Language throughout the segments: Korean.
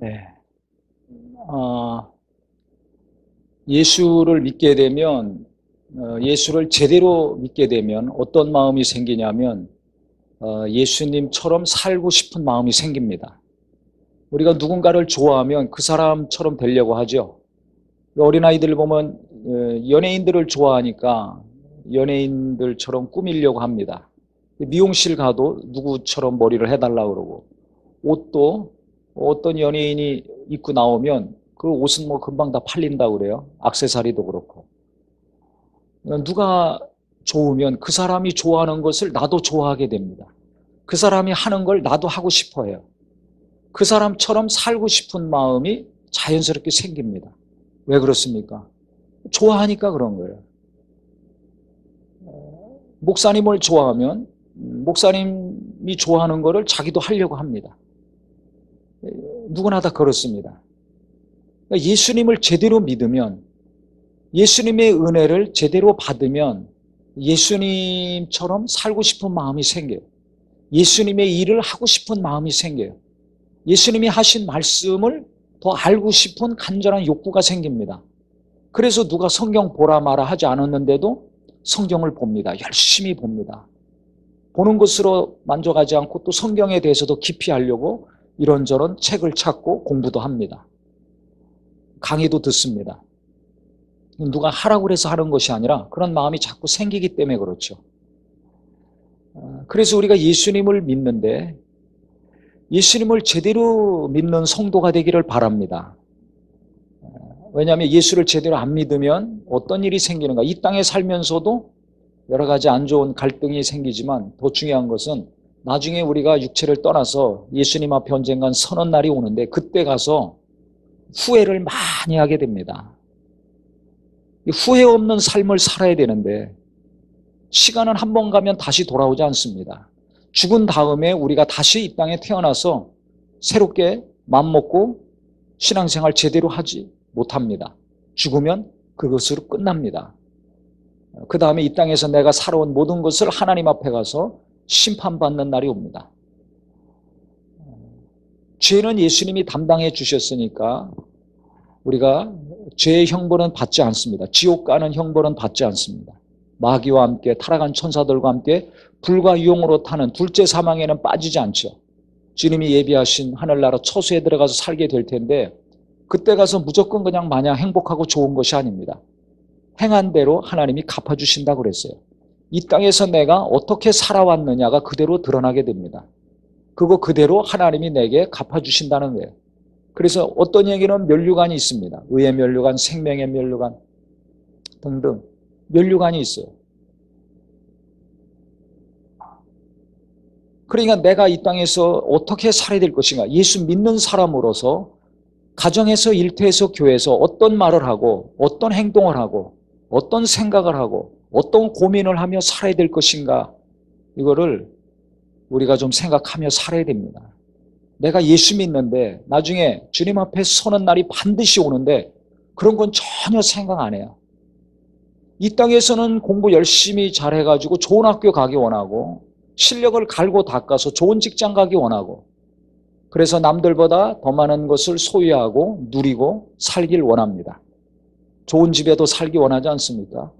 네. 어, 예수를 믿게 되면, 예수를 제대로 믿게 되면 어떤 마음이 생기냐면, 예수님처럼 살고 싶은 마음이 생깁니다. 우리가 누군가를 좋아하면 그 사람처럼 되려고 하죠. 어린아이들 보면 연예인들을 좋아하니까 연예인들처럼 꾸미려고 합니다. 미용실 가도 누구처럼 머리를 해달라고 그러고, 옷도 어떤 연예인이 입고 나오면 그 옷은 뭐 금방 다 팔린다고 그래요. 액세서리도 그렇고. 누가 좋으면 그 사람이 좋아하는 것을 나도 좋아하게 됩니다. 그 사람이 하는 걸 나도 하고 싶어 해요. 그 사람처럼 살고 싶은 마음이 자연스럽게 생깁니다. 왜 그렇습니까? 좋아하니까 그런 거예요. 목사님을 좋아하면 목사님이 좋아하는 거를 자기도 하려고 합니다. 누구나 다 그렇습니다. 예수님을 제대로 믿으면, 예수님의 은혜를 제대로 받으면 예수님처럼 살고 싶은 마음이 생겨요. 예수님의 일을 하고 싶은 마음이 생겨요. 예수님이 하신 말씀을 더 알고 싶은 간절한 욕구가 생깁니다. 그래서 누가 성경 보라 마라 하지 않았는데도 성경을 봅니다. 열심히 봅니다. 보는 것으로 만족하지 않고 또 성경에 대해서도 깊이 알려고 이런저런 책을 찾고 공부도 합니다. 강의도 듣습니다. 누가 하라고 해서 하는 것이 아니라 그런 마음이 자꾸 생기기 때문에 그렇죠. 그래서 우리가 예수님을 믿는데 예수님을 제대로 믿는 성도가 되기를 바랍니다. 왜냐하면 예수를 제대로 안 믿으면 어떤 일이 생기는가. 이 땅에 살면서도 여러 가지 안 좋은 갈등이 생기지만 더 중요한 것은 나중에 우리가 육체를 떠나서 예수님 앞에 언젠간 서는 날이 오는데 그때 가서 후회를 많이 하게 됩니다. 후회 없는 삶을 살아야 되는데 시간은 한 번 가면 다시 돌아오지 않습니다. 죽은 다음에 우리가 다시 이 땅에 태어나서 새롭게 맘먹고 신앙생활 제대로 하지 못합니다. 죽으면 그것으로 끝납니다. 그 다음에 이 땅에서 내가 살아온 모든 것을 하나님 앞에 가서 심판받는 날이 옵니다. 죄는 예수님이 담당해 주셨으니까 우리가 죄의 형벌은 받지 않습니다. 지옥 가는 형벌은 받지 않습니다. 마귀와 함께 타락한 천사들과 함께 불과 유용으로 타는 둘째 사망에는 빠지지 않죠. 주님이 예비하신 하늘나라 처소에 들어가서 살게 될 텐데 그때 가서 무조건 그냥 마냥 행복하고 좋은 것이 아닙니다. 행한 대로 하나님이 갚아주신다고 그랬어요. 이 땅에서 내가 어떻게 살아왔느냐가 그대로 드러나게 됩니다. 그거 그대로 하나님이 내게 갚아주신다는 거예요. 그래서 어떤 얘기는 면류관이 있습니다. 의의 면류관, 생명의 면류관 등등 면류관이 있어요. 그러니까 내가 이 땅에서 어떻게 살아야 될 것인가. 예수 믿는 사람으로서 가정에서 일터에서 교회에서 어떤 말을 하고 어떤 행동을 하고 어떤 생각을 하고 어떤 고민을 하며 살아야 될 것인가. 이거를 우리가 좀 생각하며 살아야 됩니다. 내가 예수 믿는데 나중에 주님 앞에 서는 날이 반드시 오는데 그런 건 전혀 생각 안 해요. 이 땅에서는 공부 열심히 잘해가지고 좋은 학교 가기 원하고 실력을 갈고 닦아서 좋은 직장 가기 원하고 그래서 남들보다 더 많은 것을 소유하고 누리고 살길 원합니다. 좋은 집에도 살기 원하지 않습니까?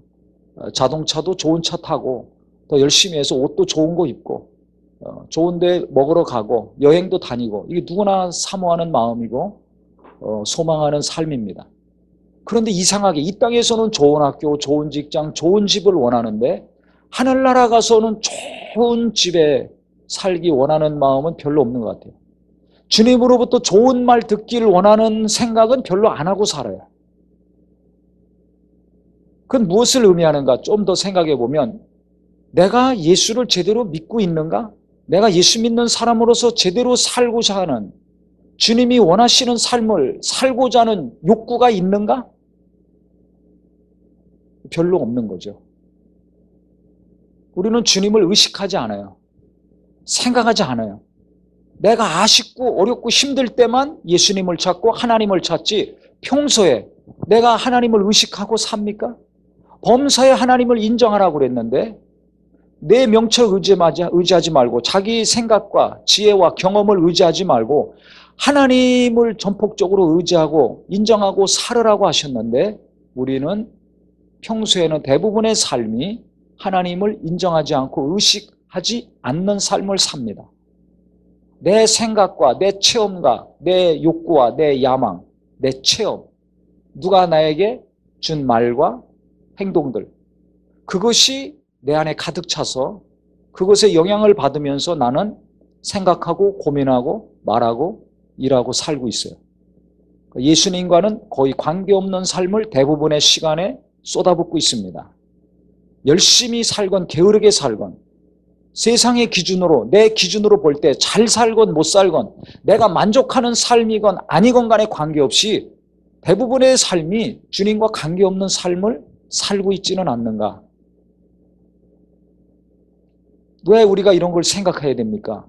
자동차도 좋은 차 타고 더 열심히 해서 옷도 좋은 거 입고 좋은 데 먹으러 가고 여행도 다니고 이게 누구나 사모하는 마음이고 소망하는 삶입니다. 그런데 이상하게 이 땅에서는 좋은 학교, 좋은 직장, 좋은 집을 원하는데 하늘나라 가서는 좋은 집에 살기 원하는 마음은 별로 없는 것 같아요. 주님으로부터 좋은 말 듣기를 원하는 생각은 별로 안 하고 살아요. 그건 무엇을 의미하는가? 좀 더 생각해 보면 내가 예수를 제대로 믿고 있는가? 내가 예수 믿는 사람으로서 제대로 살고자 하는 주님이 원하시는 삶을 살고자 하는 욕구가 있는가? 별로 없는 거죠. 우리는 주님을 의식하지 않아요. 생각하지 않아요. 내가 아쉽고 어렵고 힘들 때만 예수님을 찾고 하나님을 찾지 평소에 내가 하나님을 의식하고 삽니까? 범사에 하나님을 인정하라고 그랬는데 내 명철 의지하지 말고 자기 생각과 지혜와 경험을 의지하지 말고 하나님을 전폭적으로 의지하고 인정하고 살으라고 하셨는데 우리는 평소에는 대부분의 삶이 하나님을 인정하지 않고 의식하지 않는 삶을 삽니다. 내 생각과 내 체험과 내 욕구와 내 야망, 내 체험, 누가 나에게 준 말과 행동들, 그것이 내 안에 가득 차서 그것에 영향을 받으면서 나는 생각하고 고민하고 말하고 일하고 살고 있어요. 예수님과는 거의 관계없는 삶을 대부분의 시간에 쏟아붓고 있습니다. 열심히 살건 게으르게 살건 세상의 기준으로 내 기준으로 볼 때 잘 살건 못 살건 내가 만족하는 삶이건 아니건 간에 관계없이 대부분의 삶이 주님과 관계없는 삶을 살고 있지는 않는가? 왜 우리가 이런 걸 생각해야 됩니까?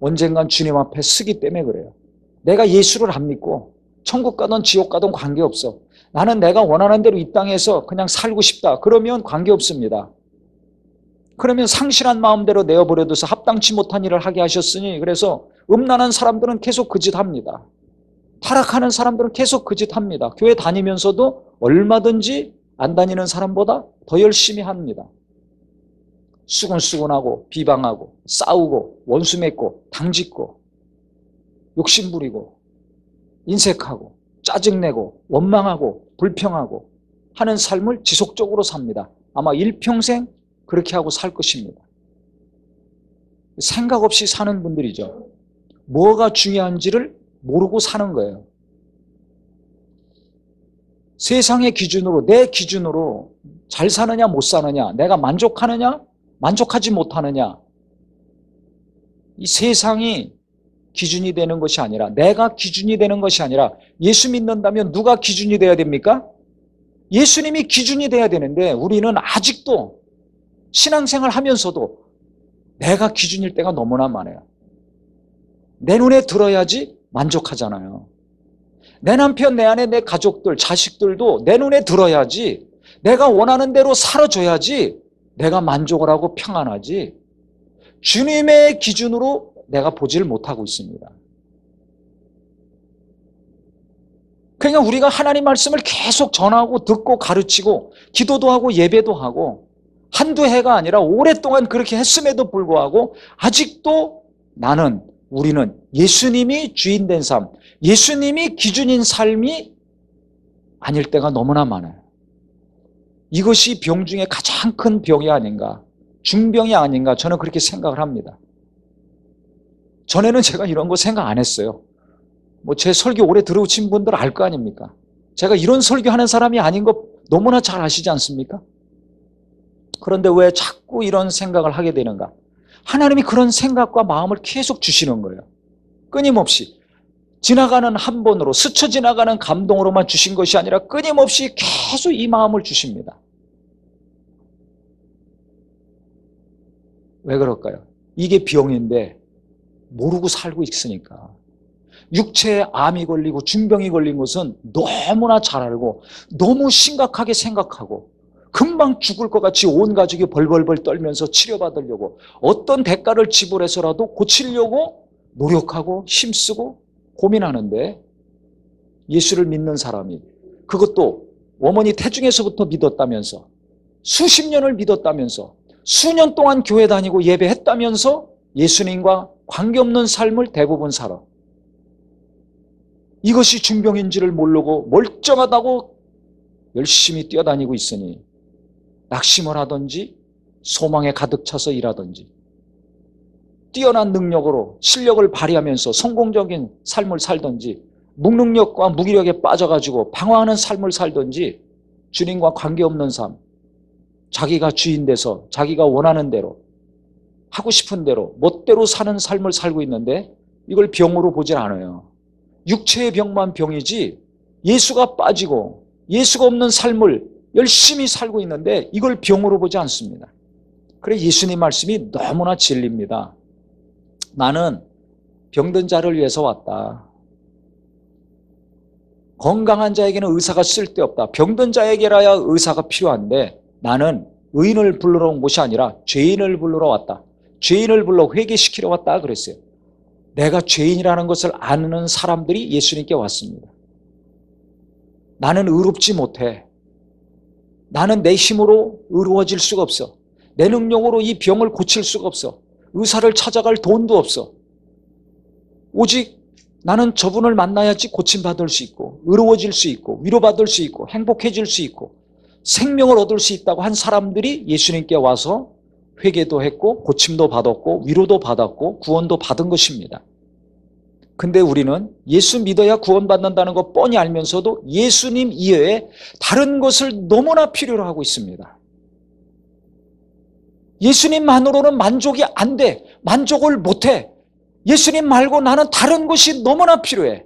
언젠간 주님 앞에 서기 때문에 그래요. 내가 예수를 안 믿고 천국 가든 지옥 가든 관계없어. 나는 내가 원하는 대로 이 땅에서 그냥 살고 싶다. 그러면 관계없습니다. 그러면 상실한 마음대로 내어버려둬서 합당치 못한 일을 하게 하셨으니 그래서 음란한 사람들은 계속 그 짓 합니다. 타락하는 사람들은 계속 그 짓 합니다. 교회 다니면서도 얼마든지 안 다니는 사람보다 더 열심히 합니다. 수근수근하고 비방하고 싸우고 원수 맺고 당짓고 욕심부리고 인색하고 짜증내고 원망하고 불평하고 하는 삶을 지속적으로 삽니다. 아마 일평생 그렇게 하고 살 것입니다. 생각 없이 사는 분들이죠. 뭐가 중요한지를 모르고 사는 거예요. 세상의 기준으로 내 기준으로 잘 사느냐 못 사느냐 내가 만족하느냐 만족하지 못하느냐 이 세상이 기준이 되는 것이 아니라 내가 기준이 되는 것이 아니라 예수 믿는다면 누가 기준이 돼야 됩니까? 예수님이 기준이 돼야 되는데 우리는 아직도 신앙생활 하면서도 내가 기준일 때가 너무나 많아요. 내 눈에 들어야지 만족하잖아요. 내 남편, 내 아내, 내 가족들, 자식들도 내 눈에 들어야지 내가 원하는 대로 살아줘야지 내가 만족을 하고 평안하지 주님의 기준으로 내가 보지를 못하고 있습니다. 그러니까 우리가 하나님 말씀을 계속 전하고 듣고 가르치고 기도도 하고 예배도 하고 한두 해가 아니라 오랫동안 그렇게 했음에도 불구하고 아직도 우리는 예수님이 주인된 삶, 예수님이 기준인 삶이 아닐 때가 너무나 많아요. 이것이 병 중에 가장 큰 병이 아닌가, 중병이 아닌가 저는 그렇게 생각을 합니다. 전에는 제가 이런 거 생각 안 했어요. 제 설교 오래 들어오신 분들 알 거 아닙니까? 제가 이런 설교하는 사람이 아닌 거 너무나 잘 아시지 않습니까? 그런데 왜 자꾸 이런 생각을 하게 되는가? 하나님이 그런 생각과 마음을 계속 주시는 거예요. 끊임없이. 지나가는 한 번으로 스쳐 지나가는 감동으로만 주신 것이 아니라 끊임없이 계속 이 마음을 주십니다. 왜 그럴까요? 이게 병인데 모르고 살고 있으니까. 육체에 암이 걸리고 중병이 걸린 것은 너무나 잘 알고 너무 심각하게 생각하고 금방 죽을 것 같이 온 가족이 벌벌벌 떨면서 치료받으려고 어떤 대가를 지불해서라도 고치려고 노력하고 힘쓰고 고민하는데 예수를 믿는 사람이 그것도 어머니 태중에서부터 믿었다면서 수십 년을 믿었다면서 수년 동안 교회 다니고 예배했다면서 예수님과 관계없는 삶을 대부분 살아. 이것이 중병인지를 모르고 멀쩡하다고 열심히 뛰어다니고 있으니 낙심을 하든지 소망에 가득 차서 일하든지 뛰어난 능력으로 실력을 발휘하면서 성공적인 삶을 살든지 무능력과 무기력에 빠져가지고 방황하는 삶을 살든지 주님과 관계없는 삶, 자기가 주인 돼서 자기가 원하는 대로 하고 싶은 대로 멋대로 사는 삶을 살고 있는데 이걸 병으로 보질 않아요. 육체의 병만 병이지 예수가 빠지고 예수가 없는 삶을 열심히 살고 있는데 이걸 병으로 보지 않습니다. 그래 예수님 말씀이 너무나 진리입니다. 나는 병든 자를 위해서 왔다. 건강한 자에게는 의사가 쓸데없다. 병든 자에게라야 의사가 필요한데 나는 의인을 불러러 온 것이 아니라 죄인을 불러러 왔다. 죄인을 불러 회개시키러 왔다 그랬어요. 내가 죄인이라는 것을 아는 사람들이 예수님께 왔습니다. 나는 의롭지 못해. 나는 내 힘으로 의로워질 수가 없어. 내 능력으로 이 병을 고칠 수가 없어. 의사를 찾아갈 돈도 없어. 오직 나는 저분을 만나야지 고침받을 수 있고 의로워질 수 있고 위로받을 수 있고 행복해질 수 있고 생명을 얻을 수 있다고 한 사람들이 예수님께 와서 회개도 했고 고침도 받았고 위로도 받았고 구원도 받은 것입니다. 근데 우리는 예수 믿어야 구원받는다는 거 뻔히 알면서도 예수님 이외에 다른 것을 너무나 필요로 하고 있습니다. 예수님만으로는 만족이 안 돼. 만족을 못해. 예수님 말고 나는 다른 것이 너무나 필요해.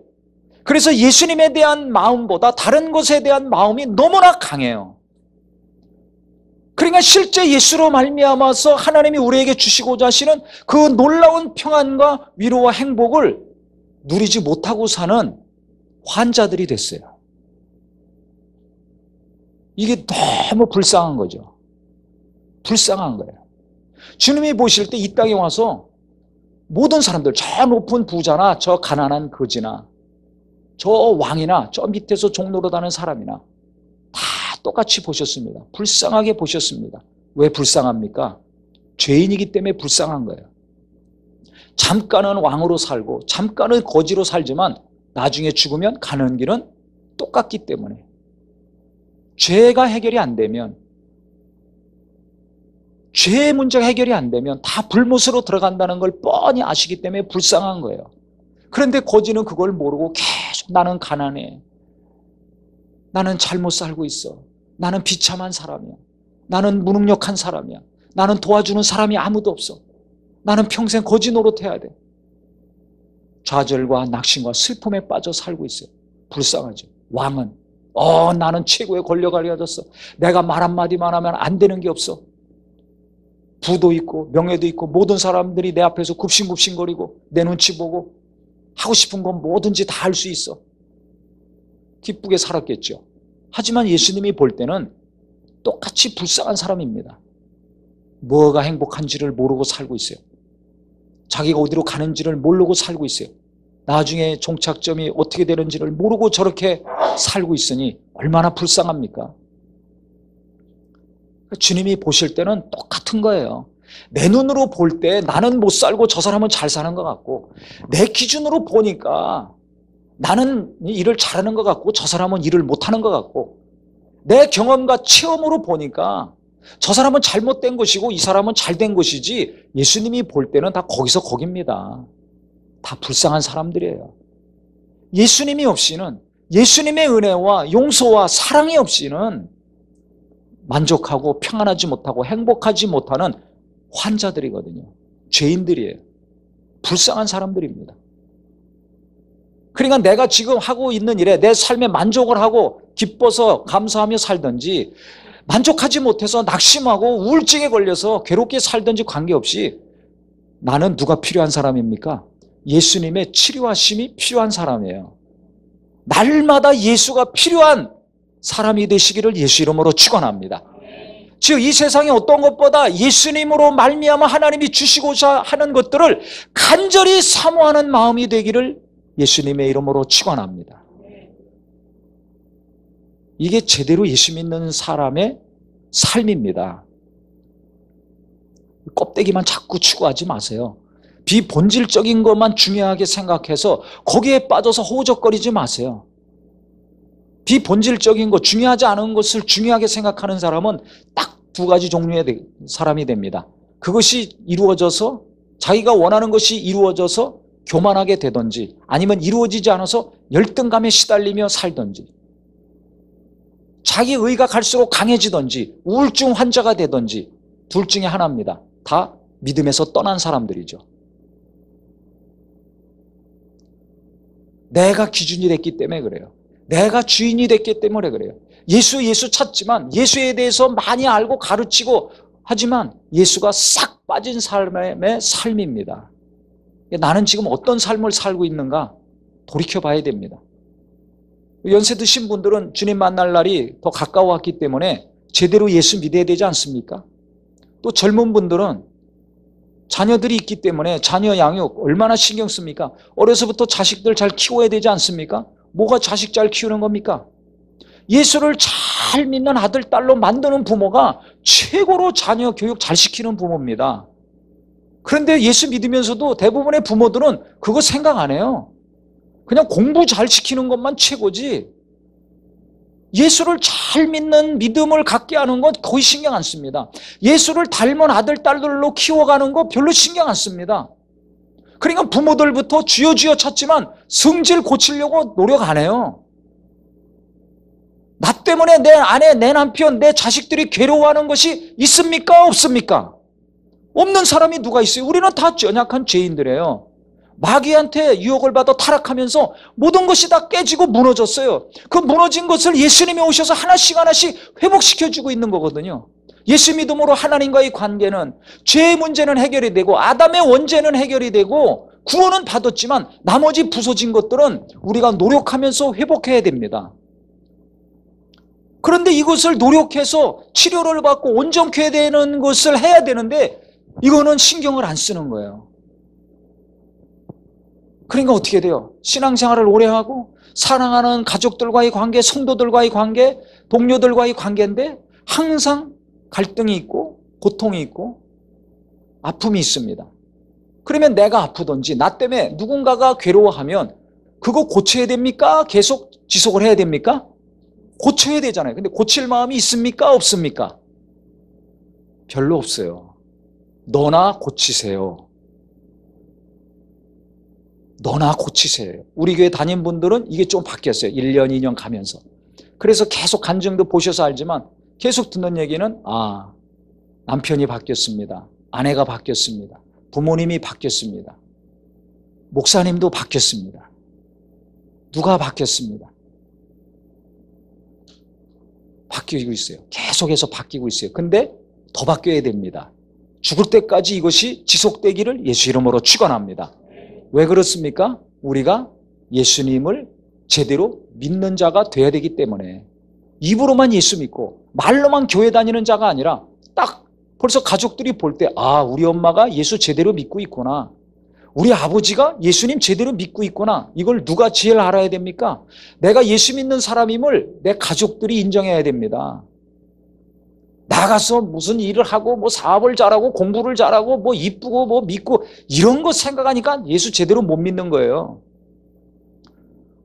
그래서 예수님에 대한 마음보다 다른 것에 대한 마음이 너무나 강해요. 그러니까 실제 예수로 말미암아서 하나님이 우리에게 주시고자 하시는 그 놀라운 평안과 위로와 행복을 누리지 못하고 사는 환자들이 됐어요. 이게 너무 불쌍한 거죠. 불쌍한 거예요. 주님이 보실 때 이 땅에 와서 모든 사람들, 저 높은 부자나 저 가난한 거지나 저 왕이나 저 밑에서 종로로 다는 사람이나 다 똑같이 보셨습니다. 불쌍하게 보셨습니다. 왜 불쌍합니까? 죄인이기 때문에 불쌍한 거예요. 잠깐은 왕으로 살고 잠깐은 거지로 살지만 나중에 죽으면 가는 길은 똑같기 때문에 죄가 해결이 안 되면 죄의 문제가 해결이 안 되면 다 불못으로 들어간다는 걸 뻔히 아시기 때문에 불쌍한 거예요. 그런데 거지는 그걸 모르고 계속 나는 가난해. 나는 잘못 살고 있어. 나는 비참한 사람이야. 나는 무능력한 사람이야. 나는 도와주는 사람이 아무도 없어. 나는 평생 거지 노릇해야 돼. 좌절과 낙심과 슬픔에 빠져 살고 있어요. 불쌍하죠. 왕은 나는 최고의 권력을 가졌어. 내가 말 한마디만 하면 안 되는 게 없어. 부도 있고 명예도 있고 모든 사람들이 내 앞에서 굽신굽신거리고 내 눈치 보고 하고 싶은 건 뭐든지 다 할 수 있어. 기쁘게 살았겠죠. 하지만 예수님이 볼 때는 똑같이 불쌍한 사람입니다. 뭐가 행복한지를 모르고 살고 있어요. 자기가 어디로 가는지를 모르고 살고 있어요. 나중에 종착점이 어떻게 되는지를 모르고 저렇게 살고 있으니 얼마나 불쌍합니까? 주님이 보실 때는 똑같은 거예요. 내 눈으로 볼 때 나는 못 살고 저 사람은 잘 사는 것 같고 내 기준으로 보니까 나는 일을 잘하는 것 같고 저 사람은 일을 못하는 것 같고 내 경험과 체험으로 보니까 저 사람은 잘못된 것이고 이 사람은 잘된 것이지 예수님이 볼 때는 다 거기서 거깁니다. 다 불쌍한 사람들이에요. 예수님이 없이는 예수님의 은혜와 용서와 사랑이 없이는 만족하고 평안하지 못하고 행복하지 못하는 환자들이거든요. 죄인들이에요. 불쌍한 사람들입니다. 그러니까 내가 지금 하고 있는 일에 내 삶에 만족을 하고 기뻐서 감사하며 살든지 만족하지 못해서 낙심하고 우울증에 걸려서 괴롭게 살든지 관계없이 나는 누가 필요한 사람입니까? 예수님의 치료하심이 필요한 사람이에요. 날마다 예수가 필요한 사람이 되시기를 예수 이름으로 축원합니다. 즉 이 세상에 어떤 것보다 예수님으로 말미암아 하나님이 주시고자 하는 것들을 간절히 사모하는 마음이 되기를 예수님의 이름으로 축원합니다. 이게 제대로 예수 믿는 사람의 삶입니다. 껍데기만 자꾸 추구하지 마세요. 비본질적인 것만 중요하게 생각해서 거기에 빠져서 호적거리지 마세요. 비본질적인 것, 중요하지 않은 것을 중요하게 생각하는 사람은 딱 두 가지 종류의 사람이 됩니다. 그것이 이루어져서 자기가 원하는 것이 이루어져서 교만하게 되든지 아니면 이루어지지 않아서 열등감에 시달리며 살든지 자기 의가 갈수록 강해지든지 우울증 환자가 되든지 둘 중에 하나입니다. 다 믿음에서 떠난 사람들이죠. 내가 기준이 됐기 때문에 그래요. 내가 주인이 됐기 때문에 그래요. 예수 찾지만 예수에 대해서 많이 알고 가르치고 하지만 예수가 싹 빠진 삶의 삶입니다. 나는 지금 어떤 삶을 살고 있는가 돌이켜봐야 됩니다. 연세 드신 분들은 주님 만날 날이 더 가까워왔기 때문에 제대로 예수 믿어야 되지 않습니까? 또 젊은 분들은 자녀들이 있기 때문에 자녀 양육 얼마나 신경 씁니까? 어려서부터 자식들 잘 키워야 되지 않습니까? 뭐가 자식 잘 키우는 겁니까? 예수를 잘 믿는 아들, 딸로 만드는 부모가 최고로 자녀 교육 잘 시키는 부모입니다. 그런데 예수 믿으면서도 대부분의 부모들은 그거 생각 안 해요. 그냥 공부 잘 시키는 것만 최고지 예수를 잘 믿는 믿음을 갖게 하는 건 거의 신경 안 씁니다. 예수를 닮은 아들, 딸들로 키워가는 거 별로 신경 안 씁니다. 그러니까 부모들부터 주여 주여 찾지만 성질 고치려고 노력 안 해요. 나 때문에 내 아내, 내 남편, 내 자식들이 괴로워하는 것이 있습니까? 없습니까? 없는 사람이 누가 있어요? 우리는 다 연약한 죄인들이에요. 마귀한테 유혹을 받아 타락하면서 모든 것이 다 깨지고 무너졌어요. 그 무너진 것을 예수님이 오셔서 하나씩 하나씩 회복시켜주고 있는 거거든요. 예수 믿음으로 하나님과의 관계는 죄의 문제는 해결이 되고 아담의 원죄는 해결이 되고 구원은 받았지만 나머지 부서진 것들은 우리가 노력하면서 회복해야 됩니다. 그런데 이것을 노력해서 치료를 받고 온전케 되는 것을 해야 되는데 이거는 신경을 안 쓰는 거예요. 그러니까 어떻게 돼요? 신앙생활을 오래 하고 사랑하는 가족들과의 관계, 성도들과의 관계, 동료들과의 관계인데 항상 갈등이 있고 고통이 있고 아픔이 있습니다. 그러면 내가 아프든지 나 때문에 누군가가 괴로워하면 그거 고쳐야 됩니까? 계속 지속을 해야 됩니까? 고쳐야 되잖아요. 근데 고칠 마음이 있습니까? 없습니까? 별로 없어요. 너나 고치세요. 너나 고치세요. 우리 교회 담임 분들은 이게 좀 바뀌었어요. 1년, 2년 가면서. 그래서 계속 간증도 보셔서 알지만 계속 듣는 얘기는 남편이 바뀌었습니다. 아내가 바뀌었습니다. 부모님이 바뀌었습니다. 목사님도 바뀌었습니다. 누가 바뀌었습니다. 바뀌고 있어요. 계속해서 바뀌고 있어요. 근데 더 바뀌어야 됩니다. 죽을 때까지 이것이 지속되기를 예수 이름으로 축원합니다. 왜 그렇습니까? 우리가 예수님을 제대로 믿는 자가 돼야 되기 때문에 입으로만 예수 믿고 말로만 교회 다니는 자가 아니라 딱 벌써 가족들이 볼 때 우리 엄마가 예수 제대로 믿고 있구나. 우리 아버지가 예수님 제대로 믿고 있구나. 이걸 누가 제일 알아야 됩니까? 내가 예수 믿는 사람임을 내 가족들이 인정해야 됩니다. 나가서 무슨 일을 하고 뭐 사업을 잘하고 공부를 잘하고 뭐 이쁘고 뭐 믿고 이런 거 생각하니까 예수 제대로 못 믿는 거예요.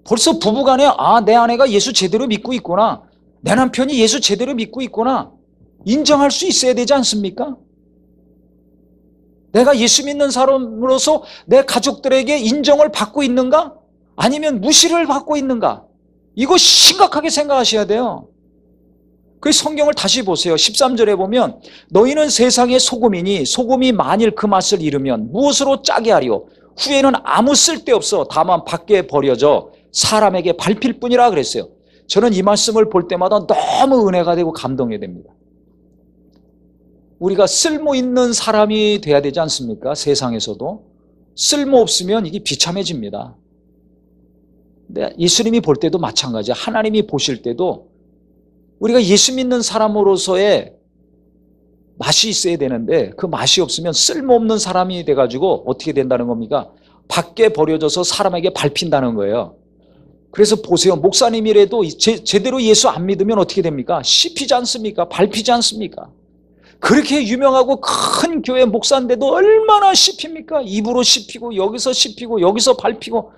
벌써 부부간에 내 아내가 예수 제대로 믿고 있구나. 내 남편이 예수 제대로 믿고 있구나. 인정할 수 있어야 되지 않습니까? 내가 예수 믿는 사람으로서 내 가족들에게 인정을 받고 있는가? 아니면 무시를 받고 있는가? 이거 심각하게 생각하셔야 돼요. 그 성경을 다시 보세요. 13절에 보면 너희는 세상의 소금이니 소금이 만일 그 맛을 잃으면 무엇으로 짜게 하리요? 후에는 아무 쓸데없어 다만 밖에 버려져 사람에게 밟힐 뿐이라 그랬어요. 저는 이 말씀을 볼 때마다 너무 은혜가 되고 감동이 됩니다. 우리가 쓸모있는 사람이 돼야 되지 않습니까? 세상에서도 쓸모없으면 이게 비참해집니다. 근데 예수님이 볼 때도 마찬가지예요. 하나님이 보실 때도 우리가 예수 믿는 사람으로서의 맛이 있어야 되는데 그 맛이 없으면 쓸모없는 사람이 돼가지고 어떻게 된다는 겁니까? 밖에 버려져서 사람에게 밟힌다는 거예요. 그래서 보세요. 목사님이라도 제대로 예수 안 믿으면 어떻게 됩니까? 씹히지 않습니까? 밟히지 않습니까? 그렇게 유명하고 큰 교회 목사인데도 얼마나 씹힙니까? 입으로 씹히고 여기서 씹히고 여기서 밟히고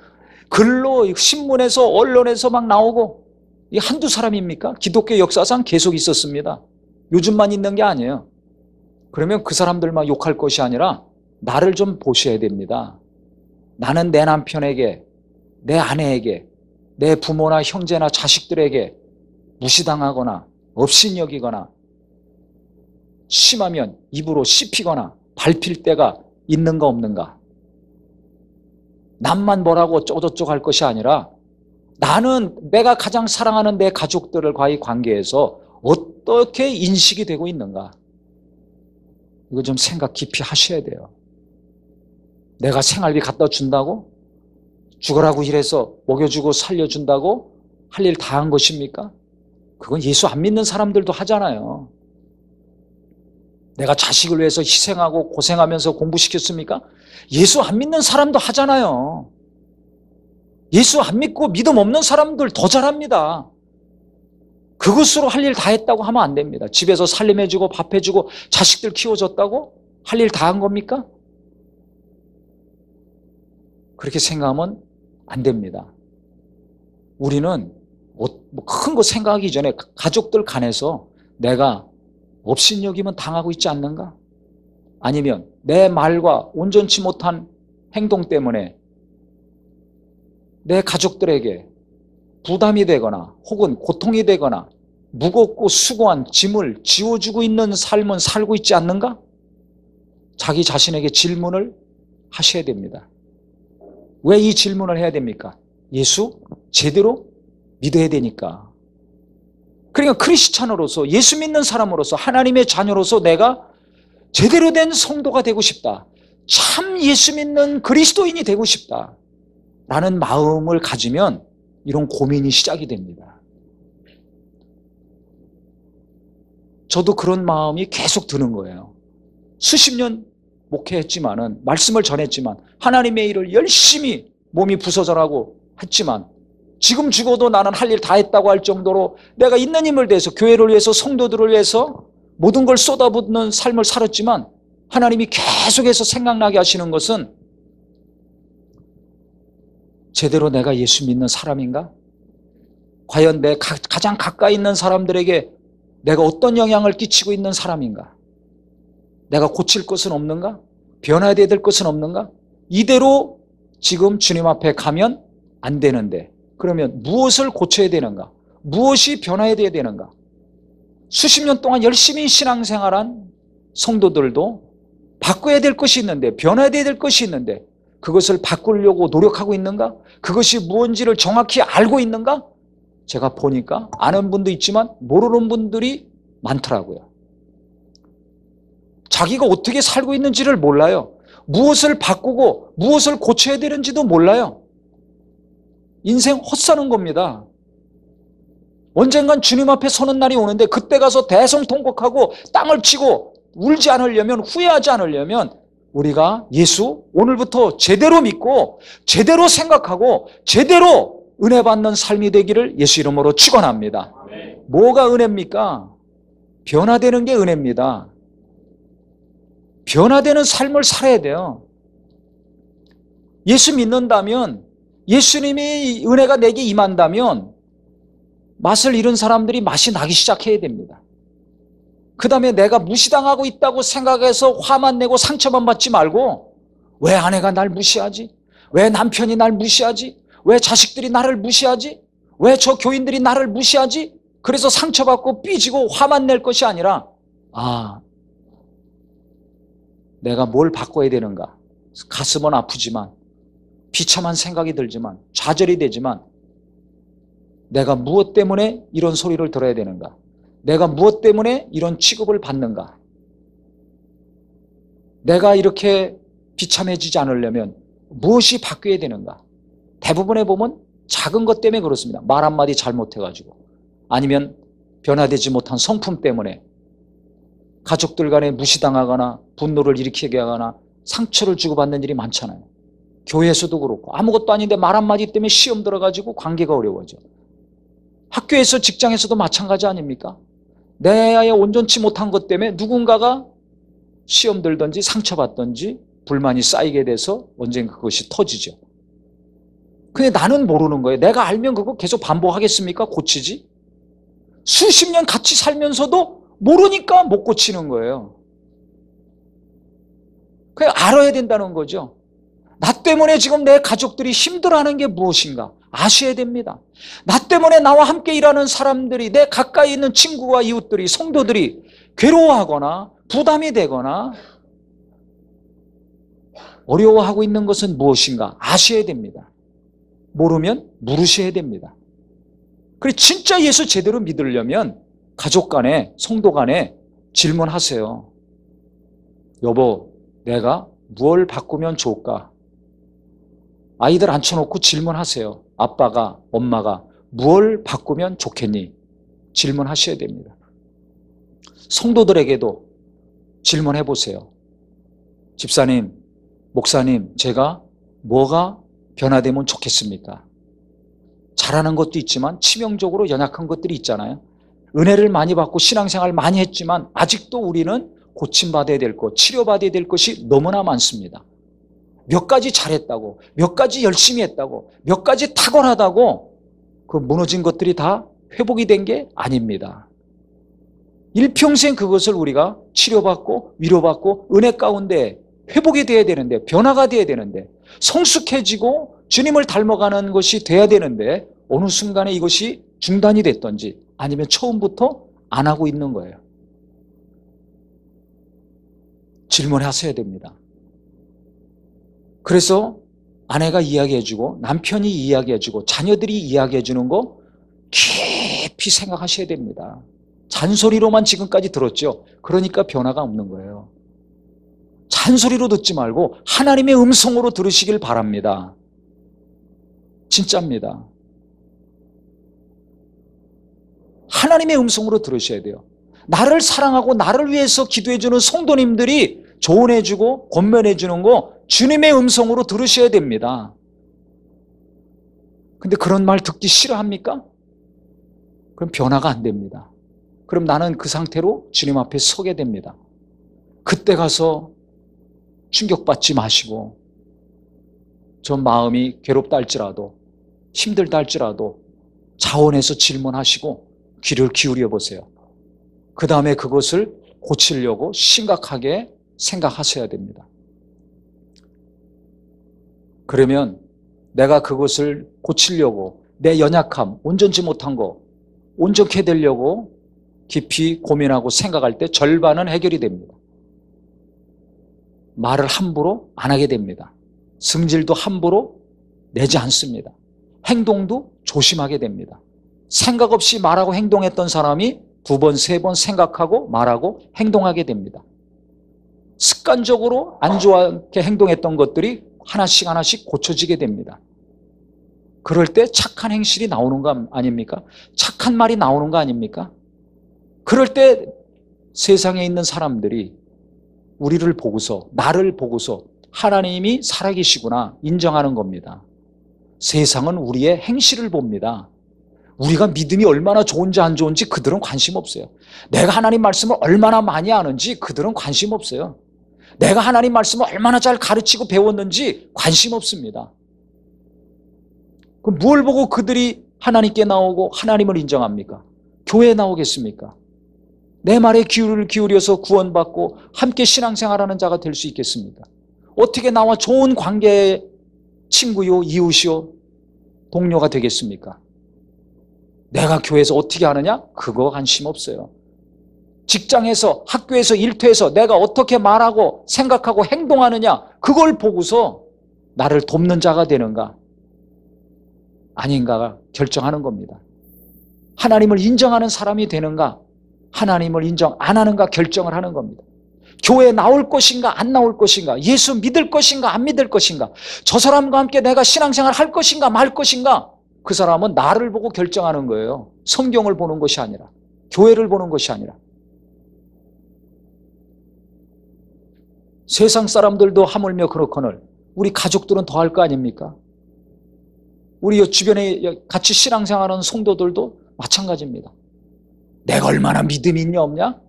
글로 신문에서 언론에서 막 나오고 이 한두 사람입니까? 기독교 역사상 계속 있었습니다. 요즘만 있는 게 아니에요. 그러면 그 사람들만 욕할 것이 아니라 나를 좀 보셔야 됩니다. 나는 내 남편에게, 내 아내에게, 내 부모나 형제나 자식들에게 무시당하거나 업신여기거나 심하면 입으로 씹히거나 밟힐 때가 있는가 없는가. 남만 뭐라고 어쩌고저쩌고 할 것이 아니라 나는 내가 가장 사랑하는 내 가족들과의 관계에서 어떻게 인식이 되고 있는가. 이거 좀 생각 깊이 하셔야 돼요. 내가 생활비 갖다 준다고? 죽으라고 일해서 먹여주고 살려준다고 할 일 다 한 것입니까? 그건 예수 안 믿는 사람들도 하잖아요. 내가 자식을 위해서 희생하고 고생하면서 공부시켰습니까? 예수 안 믿는 사람도 하잖아요. 예수 안 믿고 믿음 없는 사람들 더 잘합니다. 그것으로 할 일 다 했다고 하면 안 됩니다. 집에서 살림해주고 밥 해주고 자식들 키워줬다고 할 일 다 한 겁니까? 그렇게 생각하면 안 됩니다. 우리는 큰 거 생각하기 전에 가족들 간에서 내가 업신여기면 당하고 있지 않는가? 아니면 내 말과 온전치 못한 행동 때문에 내 가족들에게 부담이 되거나 혹은 고통이 되거나 무겁고 수고한 짐을 지워주고 있는 삶은 살고 있지 않는가? 자기 자신에게 질문을 하셔야 됩니다. 왜 이 질문을 해야 됩니까? 예수 제대로 믿어야 되니까. 그러니까 크리스찬으로서 예수 믿는 사람으로서 하나님의 자녀로서 내가 제대로 된 성도가 되고 싶다. 참 예수 믿는 그리스도인이 되고 싶다. 라는 마음을 가지면 이런 고민이 시작이 됩니다. 저도 그런 마음이 계속 드는 거예요. 수십 년 목회했지만은, 말씀을 전했지만, 하나님의 일을 열심히 몸이 부서져라고 했지만, 지금 죽어도 나는 할 일 다 했다고 할 정도로 내가 있는 힘을 대해서 교회를 위해서 성도들을 위해서 모든 걸 쏟아붓는 삶을 살았지만 하나님이 계속해서 생각나게 하시는 것은 제대로 내가 예수 믿는 사람인가? 과연 내 가장 가까이 있는 사람들에게 내가 어떤 영향을 끼치고 있는 사람인가? 내가 고칠 것은 없는가? 변화해야 될 것은 없는가? 이대로 지금 주님 앞에 가면 안 되는데 그러면 무엇을 고쳐야 되는가? 무엇이 변화해야 되는가? 수십 년 동안 열심히 신앙생활한 성도들도 바꿔야 될 것이 있는데 변화해야 될 것이 있는데 그것을 바꾸려고 노력하고 있는가? 그것이 무엇인지를 정확히 알고 있는가? 제가 보니까 아는 분도 있지만 모르는 분들이 많더라고요. 자기가 어떻게 살고 있는지를 몰라요. 무엇을 바꾸고 무엇을 고쳐야 되는지도 몰라요. 인생 헛사는 겁니다. 언젠간 주님 앞에 서는 날이 오는데 그때 가서 대성통곡하고 땅을 치고 울지 않으려면, 후회하지 않으려면 우리가 예수 오늘부터 제대로 믿고 제대로 생각하고 제대로 은혜 받는 삶이 되기를 예수 이름으로 축원합니다. 뭐가 은혜입니까? 변화되는 게 은혜입니다. 변화되는 삶을 살아야 돼요. 예수 믿는다면, 예수님이 은혜가 내게 임한다면 맛을 잃은 사람들이 맛이 나기 시작해야 됩니다. 그 다음에 내가 무시당하고 있다고 생각해서 화만 내고 상처만 받지 말고 왜 아내가 날 무시하지? 왜 남편이 날 무시하지? 왜 자식들이 나를 무시하지? 왜 저 교인들이 나를 무시하지? 그래서 상처받고 삐지고 화만 낼 것이 아니라 내가 뭘 바꿔야 되는가? 가슴은 아프지만 비참한 생각이 들지만 좌절이 되지만 내가 무엇 때문에 이런 소리를 들어야 되는가? 내가 무엇 때문에 이런 취급을 받는가? 내가 이렇게 비참해지지 않으려면 무엇이 바뀌어야 되는가? 대부분에 보면 작은 것 때문에 그렇습니다. 말 한마디 잘못해가지고 아니면 변화되지 못한 성품 때문에 가족들 간에 무시당하거나 분노를 일으키게 하거나 상처를 주고받는 일이 많잖아요. 교회에서도 그렇고 아무것도 아닌데 말 한마디 때문에 시험 들어가지고 관계가 어려워져. 학교에서 직장에서도 마찬가지 아닙니까? 내의 온전치 못한 것 때문에 누군가가 시험 들든지 상처받든지 불만이 쌓이게 돼서 언젠가 그것이 터지죠. 근데 나는 모르는 거예요. 내가 알면 그거 계속 반복하겠습니까? 고치지? 수십 년 같이 살면서도 모르니까 못 고치는 거예요. 그냥 알아야 된다는 거죠. 나 때문에 지금 내 가족들이 힘들어하는 게 무엇인가 아셔야 됩니다. 나 때문에 나와 함께 일하는 사람들이, 내 가까이 있는 친구와 이웃들이, 성도들이 괴로워하거나 부담이 되거나 어려워하고 있는 것은 무엇인가 아셔야 됩니다. 모르면 물으셔야 됩니다. 그리고 진짜 예수 제대로 믿으려면 가족 간에, 성도 간에 질문하세요. 여보, 내가 뭘 바꾸면 좋을까? 아이들 앉혀놓고 질문하세요. 아빠가, 엄마가 뭘 바꾸면 좋겠니? 질문하셔야 됩니다. 성도들에게도 질문해 보세요. 집사님, 목사님, 제가 뭐가 변화되면 좋겠습니까? 잘하는 것도 있지만 치명적으로 연약한 것들이 있잖아요. 은혜를 많이 받고 신앙생활 많이 했지만 아직도 우리는 고침받아야 될 것, 치료받아야 될 것이 너무나 많습니다. 몇 가지 잘했다고, 몇 가지 열심히 했다고, 몇 가지 탁월하다고 그 무너진 것들이 다 회복이 된 게 아닙니다. 일평생 그것을 우리가 치료받고 위로받고 은혜 가운데 회복이 돼야 되는데, 변화가 돼야 되는데, 성숙해지고 주님을 닮아가는 것이 돼야 되는데 어느 순간에 이것이 중단이 됐던지 아니면 처음부터 안 하고 있는 거예요. 질문하셔야 됩니다. 그래서 아내가 이야기해주고 남편이 이야기해주고 자녀들이 이야기해주는 거 깊이 생각하셔야 됩니다. 잔소리로만 지금까지 들었죠. 그러니까 변화가 없는 거예요. 잔소리로 듣지 말고 하나님의 음성으로 들으시길 바랍니다. 진짜입니다. 하나님의 음성으로 들으셔야 돼요. 나를 사랑하고 나를 위해서 기도해주는 성도님들이 조언해주고 권면해주는 거 주님의 음성으로 들으셔야 됩니다. 근데 그런 말 듣기 싫어합니까? 그럼 변화가 안 됩니다. 그럼 나는 그 상태로 주님 앞에 서게 됩니다. 그때 가서 충격받지 마시고 저 마음이 괴롭다 할지라도 힘들다 할지라도 자원해서 질문하시고 귀를 기울여 보세요. 그 다음에 그것을 고치려고 심각하게 생각하셔야 됩니다. 그러면 내가 그것을 고치려고 내 연약함, 온전치 못한 거 온전케 되려고 깊이 고민하고 생각할 때 절반은 해결이 됩니다. 말을 함부로 안 하게 됩니다. 승질도 함부로 내지 않습니다. 행동도 조심하게 됩니다. 생각 없이 말하고 행동했던 사람이 2번, 3번 생각하고 말하고 행동하게 됩니다. 습관적으로 안 좋게 행동했던 것들이 하나씩 하나씩 고쳐지게 됩니다. 그럴 때 착한 행실이 나오는 거 아닙니까? 착한 말이 나오는 거 아닙니까? 그럴 때 세상에 있는 사람들이 우리를 보고서, 나를 보고서 하나님이 살아계시구나 인정하는 겁니다. 세상은 우리의 행실을 봅니다. 우리가 믿음이 얼마나 좋은지 안 좋은지 그들은 관심 없어요. 내가 하나님 말씀을 얼마나 많이 아는지 그들은 관심 없어요. 내가 하나님 말씀을 얼마나 잘 가르치고 배웠는지 관심 없습니다. 그럼 뭘 보고 그들이 하나님께 나오고 하나님을 인정합니까? 교회에 나오겠습니까? 내 말에 귀를 기울여서 구원받고 함께 신앙생활하는 자가 될 수 있겠습니까? 어떻게 나와 좋은 관계의 친구요, 이웃이요, 동료가 되겠습니까? 내가 교회에서 어떻게 하느냐? 그거 관심 없어요. 직장에서, 학교에서, 일터에서 내가 어떻게 말하고 생각하고 행동하느냐? 그걸 보고서 나를 돕는 자가 되는가? 아닌가가 결정하는 겁니다. 하나님을 인정하는 사람이 되는가? 하나님을 인정 안 하는가 결정을 하는 겁니다. 교회에 나올 것인가 안 나올 것인가, 예수 믿을 것인가 안 믿을 것인가, 저 사람과 함께 내가 신앙생활 할 것인가 말 것인가, 그 사람은 나를 보고 결정하는 거예요. 성경을 보는 것이 아니라, 교회를 보는 것이 아니라. 세상 사람들도 하물며 그렇거늘 우리 가족들은 더 할 거 아닙니까? 우리 주변에 같이 신앙생활하는 성도들도 마찬가지입니다. 내가 얼마나 믿음이 있냐 없냐?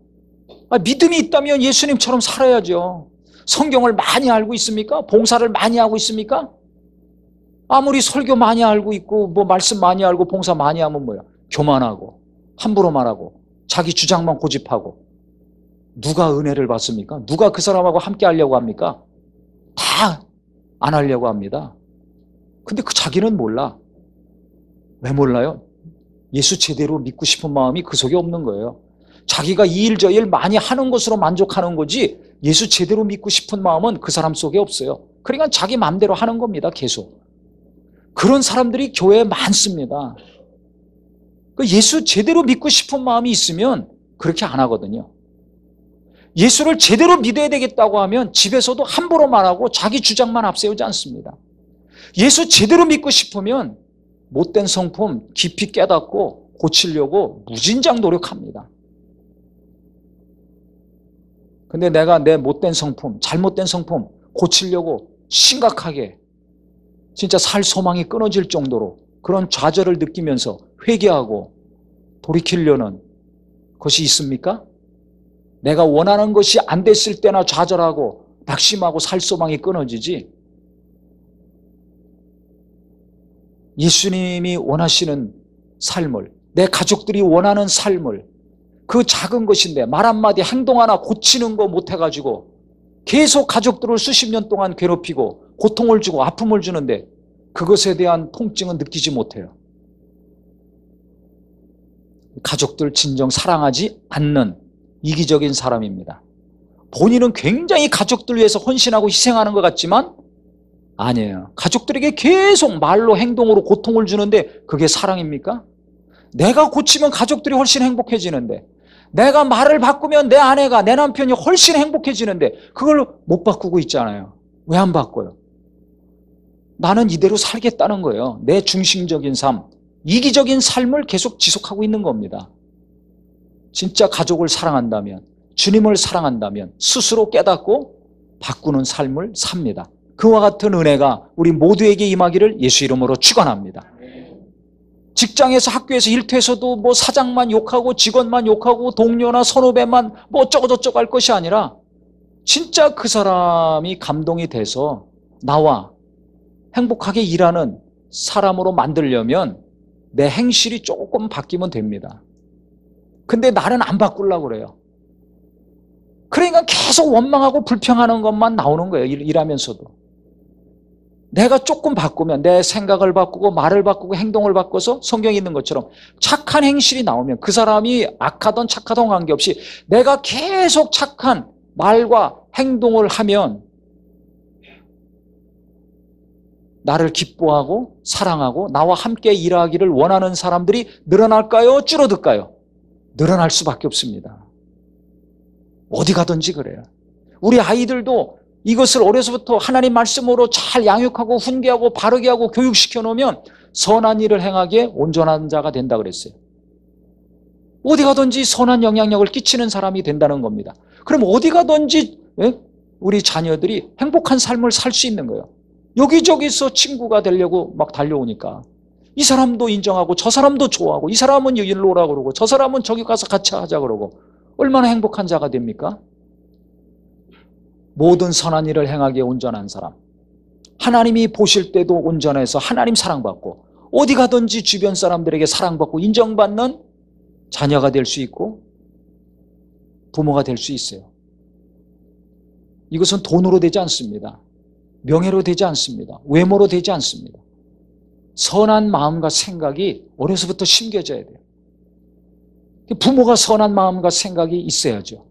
믿음이 있다면 예수님처럼 살아야죠. 성경을 많이 알고 있습니까? 봉사를 많이 하고 있습니까? 아무리 설교 많이 알고 있고 뭐 말씀 많이 알고 봉사 많이 하면 뭐야? 교만하고 함부로 말하고 자기 주장만 고집하고. 누가 은혜를 받습니까? 누가 그 사람하고 함께 하려고 합니까? 다 안 하려고 합니다. 근데 그 자기는 몰라. 왜 몰라요? 예수 제대로 믿고 싶은 마음이 그 속에 없는 거예요. 자기가 이 일 저 일 많이 하는 것으로 만족하는 거지 예수 제대로 믿고 싶은 마음은 그 사람 속에 없어요. 그러니까 자기 마음대로 하는 겁니다. 계속. 그런 사람들이 교회에 많습니다. 예수 제대로 믿고 싶은 마음이 있으면 그렇게 안 하거든요. 예수를 제대로 믿어야 되겠다고 하면 집에서도 함부로 말하고 자기 주장만 앞세우지 않습니다. 예수 제대로 믿고 싶으면 못된 성품 깊이 깨닫고 고치려고 무진장 노력합니다. 근데 내가 내 못된 성품, 잘못된 성품 고치려고 심각하게 진짜 살 소망이 끊어질 정도로 그런 좌절을 느끼면서 회개하고 돌이키려는 것이 있습니까? 내가 원하는 것이 안 됐을 때나 좌절하고 낙심하고 살 소망이 끊어지지, 예수님이 원하시는 삶을, 내 가족들이 원하는 삶을, 그 작은 것인데 말 한마디 행동 하나 고치는 거 못해가지고 계속 가족들을 수십 년 동안 괴롭히고 고통을 주고 아픔을 주는데 그것에 대한 통증은 느끼지 못해요. 가족들 진정 사랑하지 않는 이기적인 사람입니다. 본인은 굉장히 가족들 위해서 헌신하고 희생하는 것 같지만 아니에요. 가족들에게 계속 말로 행동으로 고통을 주는데 그게 사랑입니까? 내가 고치면 가족들이 훨씬 행복해지는데, 내가 말을 바꾸면 내 아내가, 내 남편이 훨씬 행복해지는데 그걸 못 바꾸고 있잖아요. 왜 안 바꿔요? 나는 이대로 살겠다는 거예요. 내 중심적인 삶, 이기적인 삶을 계속 지속하고 있는 겁니다. 진짜 가족을 사랑한다면, 주님을 사랑한다면 스스로 깨닫고 바꾸는 삶을 삽니다. 그와 같은 은혜가 우리 모두에게 임하기를 예수 이름으로 축원합니다. 직장에서, 학교에서, 일터에서도 뭐 사장만 욕하고 직원만 욕하고 동료나 선후배만 뭐 어쩌고저쩌고 할 것이 아니라 진짜 그 사람이 감동이 돼서 나와 행복하게 일하는 사람으로 만들려면 내 행실이 조금 바뀌면 됩니다. 근데 나는 안 바꾸려고 그래요. 그러니까 계속 원망하고 불평하는 것만 나오는 거예요. 일하면서도. 내가 조금 바꾸면, 내 생각을 바꾸고 말을 바꾸고 행동을 바꿔서 성경에 있는 것처럼 착한 행실이 나오면, 그 사람이 악하던 착하던 관계없이 내가 계속 착한 말과 행동을 하면 나를 기뻐하고 사랑하고 나와 함께 일하기를 원하는 사람들이 늘어날까요? 줄어들까요? 늘어날 수밖에 없습니다. 어디 가든지 그래요. 우리 아이들도 이것을 어려서부터 하나님 말씀으로 잘 양육하고 훈계하고 바르게 하고 교육시켜 놓으면 선한 일을 행하기에 온전한 자가 된다 그랬어요. 어디 가든지 선한 영향력을 끼치는 사람이 된다는 겁니다. 그럼 어디 가든지 우리 자녀들이 행복한 삶을 살 수 있는 거예요. 여기저기서 친구가 되려고 막 달려오니까 이 사람도 인정하고 저 사람도 좋아하고 이 사람은 여기로 오라고 그러고 저 사람은 저기 가서 같이 하자 그러고 얼마나 행복한 자가 됩니까? 모든 선한 일을 행하기에 온전한 사람, 하나님이 보실 때도 온전해서 하나님 사랑받고 어디 가든지 주변 사람들에게 사랑받고 인정받는 자녀가 될 수 있고 부모가 될 수 있어요. 이것은 돈으로 되지 않습니다. 명예로 되지 않습니다. 외모로 되지 않습니다. 선한 마음과 생각이 어려서부터 심겨져야 돼요. 부모가 선한 마음과 생각이 있어야죠.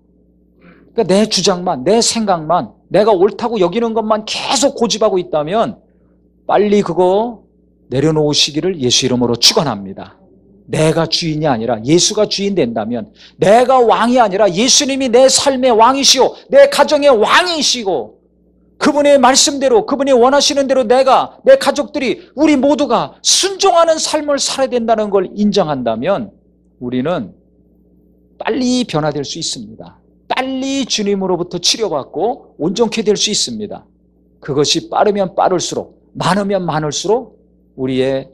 그러니까 내 주장만, 내 생각만, 내가 옳다고 여기는 것만 계속 고집하고 있다면 빨리 그거 내려놓으시기를 예수 이름으로 축원합니다. 내가 주인이 아니라 예수가 주인 된다면, 내가 왕이 아니라 예수님이 내 삶의 왕이시오, 내 가정의 왕이시고 그분의 말씀대로, 그분이 원하시는 대로 내가, 내 가족들이, 우리 모두가 순종하는 삶을 살아야 된다는 걸 인정한다면 우리는 빨리 변화될 수 있습니다. 빨리 주님으로부터 치료받고 온전케 될 수 있습니다. 그것이 빠르면 빠를수록, 많으면 많을수록 우리의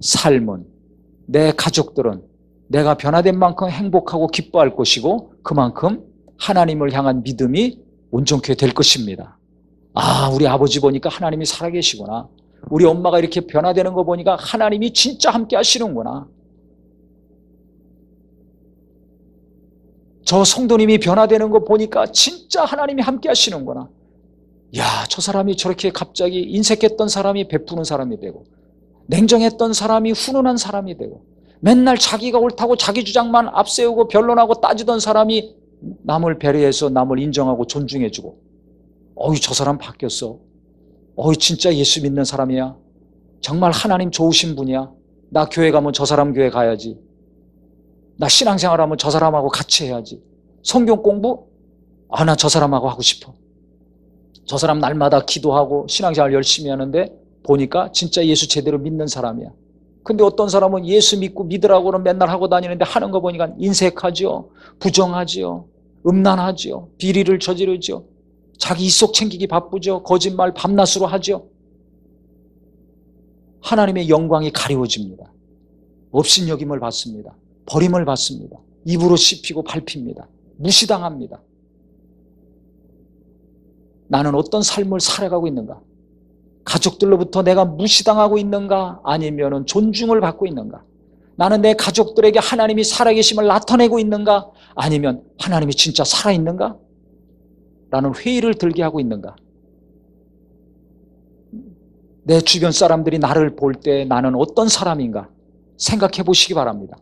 삶은, 내 가족들은 내가 변화된 만큼 행복하고 기뻐할 것이고 그만큼 하나님을 향한 믿음이 온전케 될 것입니다. 아, 우리 아버지 보니까 하나님이 살아계시구나. 우리 엄마가 이렇게 변화되는 거 보니까 하나님이 진짜 함께 하시는구나. 저 성도님이 변화되는 거 보니까 진짜 하나님이 함께 하시는구나. 야, 저 사람이 저렇게 갑자기 인색했던 사람이 베푸는 사람이 되고, 냉정했던 사람이 훈훈한 사람이 되고, 맨날 자기가 옳다고 자기 주장만 앞세우고 변론하고 따지던 사람이 남을 배려해서 남을 인정하고 존중해주고, 어이, 저 사람 바뀌었어. 어이, 진짜 예수 믿는 사람이야. 정말 하나님 좋으신 분이야. 나 교회 가면 저 사람 교회 가야지. 나 신앙생활 하면 저 사람하고 같이 해야지. 성경 공부? 아, 나 저 사람하고 하고 싶어. 저 사람 날마다 기도하고 신앙생활 열심히 하는데 보니까 진짜 예수 제대로 믿는 사람이야. 근데 어떤 사람은 예수 믿고 믿으라고는 맨날 하고 다니는데 하는 거 보니까 인색하지요, 부정하지요, 음란하죠. 비리를 저지르죠. 자기 이속 챙기기 바쁘죠. 거짓말 밤낮으로 하죠. 하나님의 영광이 가리워집니다. 업신여김을 받습니다. 버림을 받습니다. 입으로 씹히고 밟힙니다. 무시당합니다. 나는 어떤 삶을 살아가고 있는가? 가족들로부터 내가 무시당하고 있는가? 아니면 존중을 받고 있는가? 나는 내 가족들에게 하나님이 살아계심을 나타내고 있는가? 아니면 하나님이 진짜 살아있는가? 라는 회의를 들게 하고 있는가? 내 주변 사람들이 나를 볼 때 나는 어떤 사람인가? 생각해 보시기 바랍니다.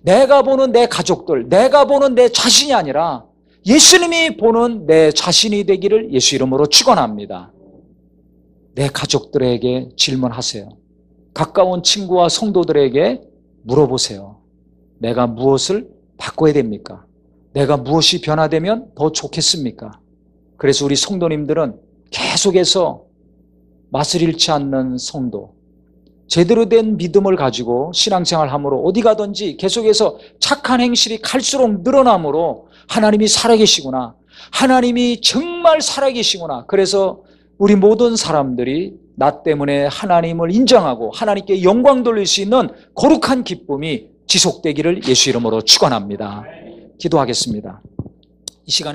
내가 보는 내 가족들, 내가 보는 내 자신이 아니라 예수님이 보는 내 자신이 되기를 예수 이름으로 축원합니다. 내 가족들에게 질문하세요. 가까운 친구와 성도들에게 물어보세요. 내가 무엇을 바꿔야 됩니까? 내가 무엇이 변화되면 더 좋겠습니까? 그래서 우리 성도님들은 계속해서 맛을 잃지 않는 성도, 제대로 된 믿음을 가지고 신앙생활함으로 어디 가든지 계속해서 착한 행실이 갈수록 늘어남으로 하나님이 살아계시구나, 하나님이 정말 살아계시구나. 그래서 우리 모든 사람들이 나 때문에 하나님을 인정하고 하나님께 영광 돌릴 수 있는 거룩한 기쁨이 지속되기를 예수 이름으로 축원합니다. 기도하겠습니다. 이 시간에